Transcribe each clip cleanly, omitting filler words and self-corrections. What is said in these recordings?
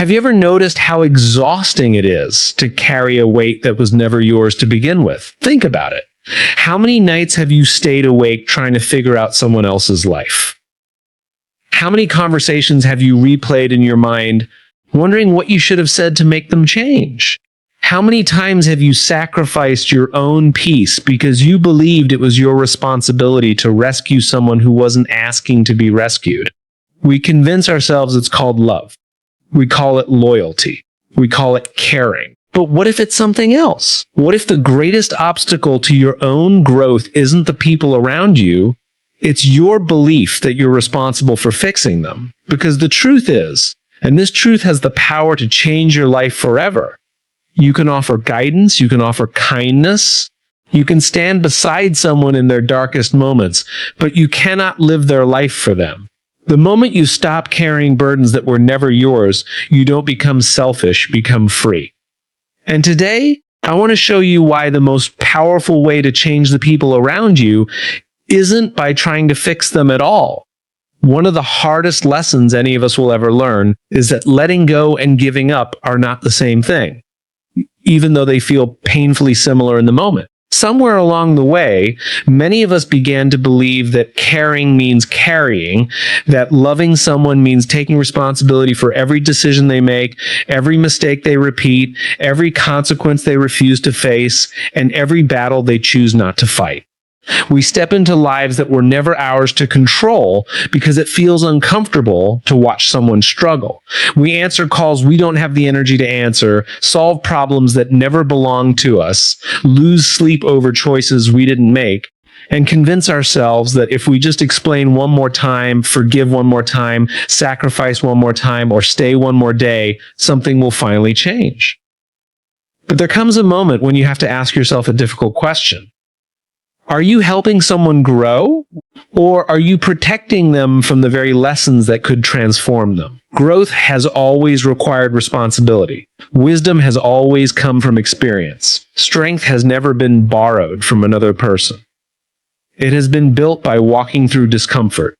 Have you ever noticed how exhausting it is to carry a weight that was never yours to begin with? Think about it. How many nights have you stayed awake trying to figure out someone else's life? How many conversations have you replayed in your mind, wondering what you should have said to make them change? How many times have you sacrificed your own peace because you believed it was your responsibility to rescue someone who wasn't asking to be rescued? We convince ourselves it's called love. We call it loyalty. We call it caring. But what if it's something else? What if the greatest obstacle to your own growth isn't the people around you? It's your belief that you're responsible for fixing them. Because the truth is, and this truth has the power to change your life forever, you can offer guidance, you can offer kindness, you can stand beside someone in their darkest moments, but you cannot live their life for them. The moment you stop carrying burdens that were never yours, you don't become selfish, become free. And today, I want to show you why the most powerful way to change the people around you isn't by trying to fix them at all. One of the hardest lessons any of us will ever learn is that letting go and giving up are not the same thing, even though they feel painfully similar in the moment. Somewhere along the way, many of us began to believe that caring means carrying, that loving someone means taking responsibility for every decision they make, every mistake they repeat, every consequence they refuse to face, and every battle they choose not to fight. We step into lives that were never ours to control because it feels uncomfortable to watch someone struggle. We answer calls we don't have the energy to answer, solve problems that never belong to us, lose sleep over choices we didn't make, and convince ourselves that if we just explain one more time, forgive one more time, sacrifice one more time, or stay one more day, something will finally change. But there comes a moment when you have to ask yourself a difficult question. Are you helping someone grow, or are you protecting them from the very lessons that could transform them? Growth has always required responsibility. Wisdom has always come from experience. Strength has never been borrowed from another person. It has been built by walking through discomfort.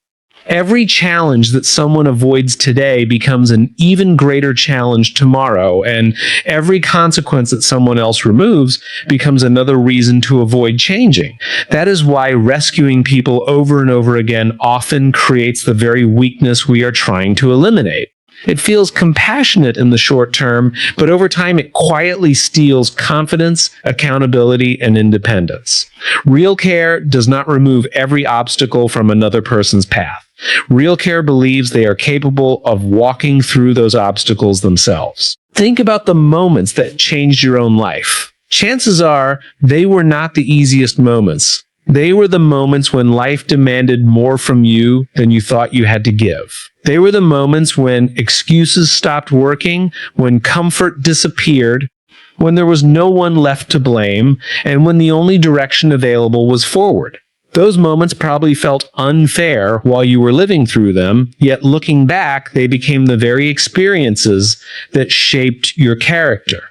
Every challenge that someone avoids today becomes an even greater challenge tomorrow, and every consequence that someone else removes becomes another reason to avoid changing. That is why rescuing people over and over again often creates the very weakness we are trying to eliminate. It feels compassionate in the short term, but over time it quietly steals confidence, accountability, and independence. Real care does not remove every obstacle from another person's path. Real care believes they are capable of walking through those obstacles themselves. Think about the moments that changed your own life. Chances are they were not the easiest moments. They were the moments when life demanded more from you than you thought you had to give. They were the moments when excuses stopped working, when comfort disappeared, when there was no one left to blame, and when the only direction available was forward. Those moments probably felt unfair while you were living through them, yet looking back, they became the very experiences that shaped your character.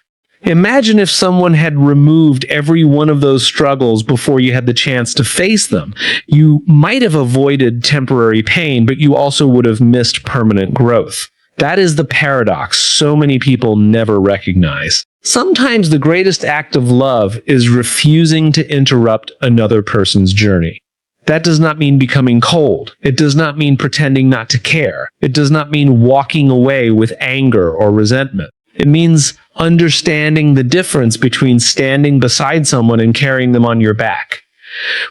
Imagine if someone had removed every one of those struggles before you had the chance to face them. You might have avoided temporary pain, but you also would have missed permanent growth. That is the paradox so many people never recognize. Sometimes the greatest act of love is refusing to interrupt another person's journey. That does not mean becoming cold. It does not mean pretending not to care. It does not mean walking away with anger or resentment. It means understanding the difference between standing beside someone and carrying them on your back.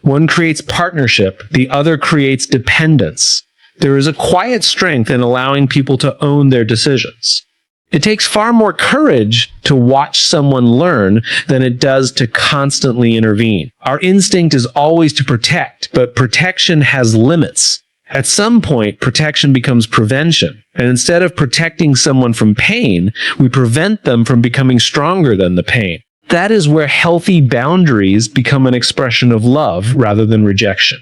One creates partnership, the other creates dependence. There is a quiet strength in allowing people to own their decisions. It takes far more courage to watch someone learn than it does to constantly intervene. Our instinct is always to protect, but protection has limits. At some point, protection becomes prevention. And instead of protecting someone from pain, we prevent them from becoming stronger than the pain. That is where healthy boundaries become an expression of love rather than rejection.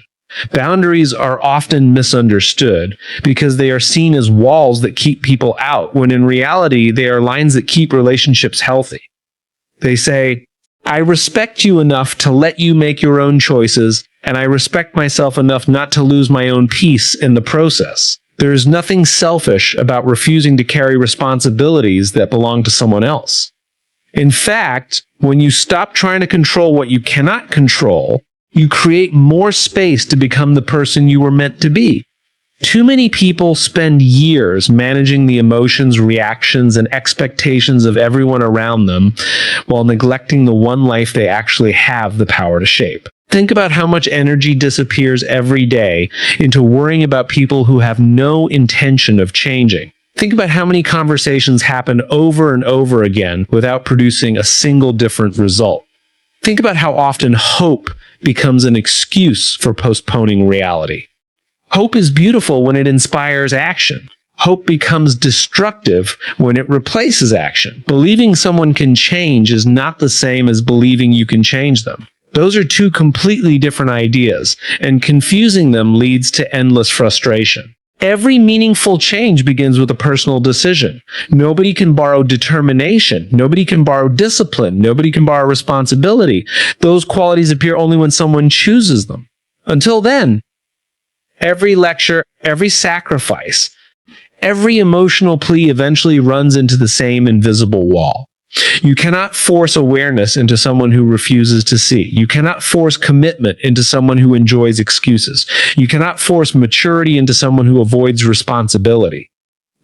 Boundaries are often misunderstood because they are seen as walls that keep people out, when in reality, they are lines that keep relationships healthy. They say, I respect you enough to let you make your own choices, and I respect myself enough not to lose my own peace in the process. There is nothing selfish about refusing to carry responsibilities that belong to someone else. In fact, when you stop trying to control what you cannot control, you create more space to become the person you were meant to be. Too many people spend years managing the emotions, reactions, and expectations of everyone around them while neglecting the one life they actually have the power to shape. Think about how much energy disappears every day into worrying about people who have no intention of changing. Think about how many conversations happen over and over again without producing a single different result. Think about how often hope becomes an excuse for postponing reality. Hope is beautiful when it inspires action. Hope becomes destructive when it replaces action. Believing someone can change is not the same as believing you can change them. Those are two completely different ideas, and confusing them leads to endless frustration. Every meaningful change begins with a personal decision. Nobody can borrow determination. Nobody can borrow discipline. Nobody can borrow responsibility. Those qualities appear only when someone chooses them. Until then, every lecture, every sacrifice, every emotional plea eventually runs into the same invisible wall. You cannot force awareness into someone who refuses to see. You cannot force commitment into someone who enjoys excuses. You cannot force maturity into someone who avoids responsibility.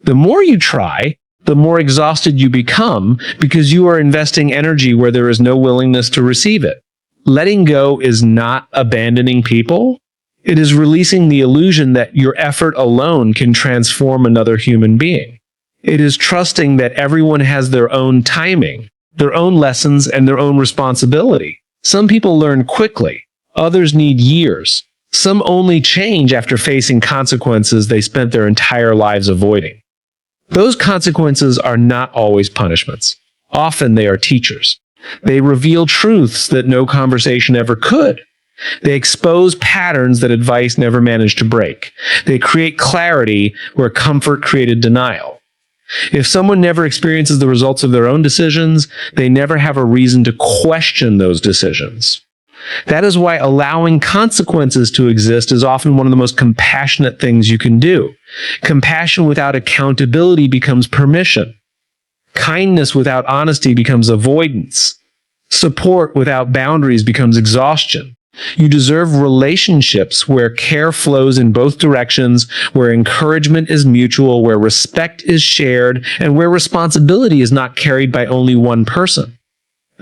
The more you try, the more exhausted you become because you are investing energy where there is no willingness to receive it. Letting go is not abandoning people. It is releasing the illusion that your effort alone can transform another human being. It is trusting that everyone has their own timing, their own lessons, and their own responsibility. Some people learn quickly. Others need years. Some only change after facing consequences they spent their entire lives avoiding. Those consequences are not always punishments. Often they are teachers. They reveal truths that no conversation ever could. They expose patterns that advice never managed to break. They create clarity where comfort created denial. If someone never experiences the results of their own decisions, they never have a reason to question those decisions. That is why allowing consequences to exist is often one of the most compassionate things you can do. Compassion without accountability becomes permission. Kindness without honesty becomes avoidance. Support without boundaries becomes exhaustion. You deserve relationships where care flows in both directions, where encouragement is mutual, where respect is shared, and where responsibility is not carried by only one person.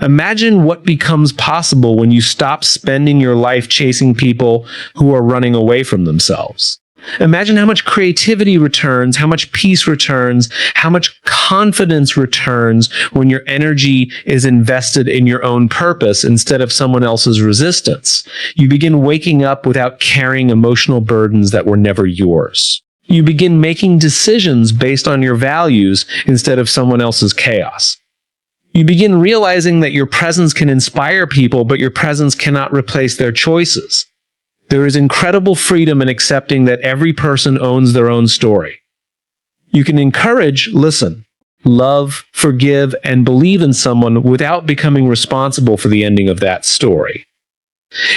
Imagine what becomes possible when you stop spending your life chasing people who are running away from themselves. Imagine how much creativity returns, how much peace returns, how much confidence returns when your energy is invested in your own purpose instead of someone else's resistance. You begin waking up without carrying emotional burdens that were never yours. You begin making decisions based on your values instead of someone else's chaos. You begin realizing that your presence can inspire people, but your presence cannot replace their choices. There is incredible freedom in accepting that every person owns their own story. You can encourage, listen, love, forgive, and believe in someone without becoming responsible for the ending of that story.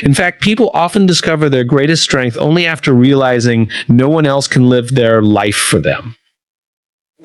In fact, people often discover their greatest strength only after realizing no one else can live their life for them.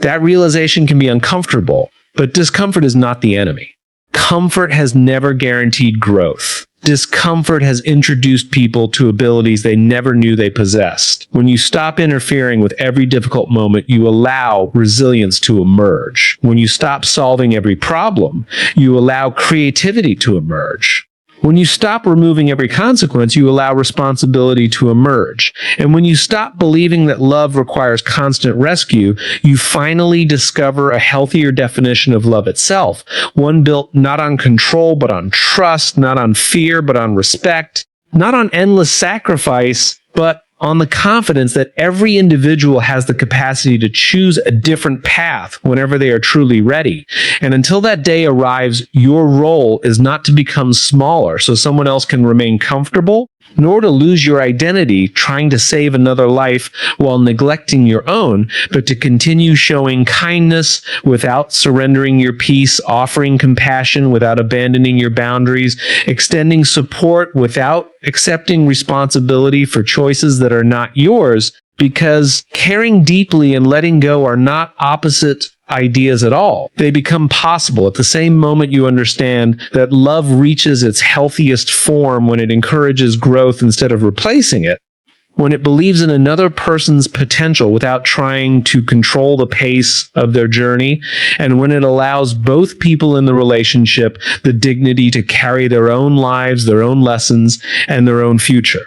That realization can be uncomfortable, but discomfort is not the enemy. Comfort has never guaranteed growth. Discomfort has introduced people to abilities they never knew they possessed. When you stop interfering with every difficult moment, you allow resilience to emerge. When you stop solving every problem, you allow creativity to emerge. When you stop removing every consequence, you allow responsibility to emerge. And when you stop believing that love requires constant rescue, you finally discover a healthier definition of love itself, one built not on control, but on trust, not on fear, but on respect, not on endless sacrifice, but on the confidence that every individual has the capacity to choose a different path whenever they are truly ready. And until that day arrives, your role is not to become smaller so someone else can remain comfortable, nor to lose your identity trying to save another life while neglecting your own, but to continue showing kindness without surrendering your peace, offering compassion without abandoning your boundaries, extending support without accepting responsibility for choices that are not yours, because caring deeply and letting go are not opposite ideas at all. They become possible at the same moment you understand that love reaches its healthiest form when it encourages growth instead of replacing it, when it believes in another person's potential without trying to control the pace of their journey, and when it allows both people in the relationship the dignity to carry their own lives, their own lessons, and their own future.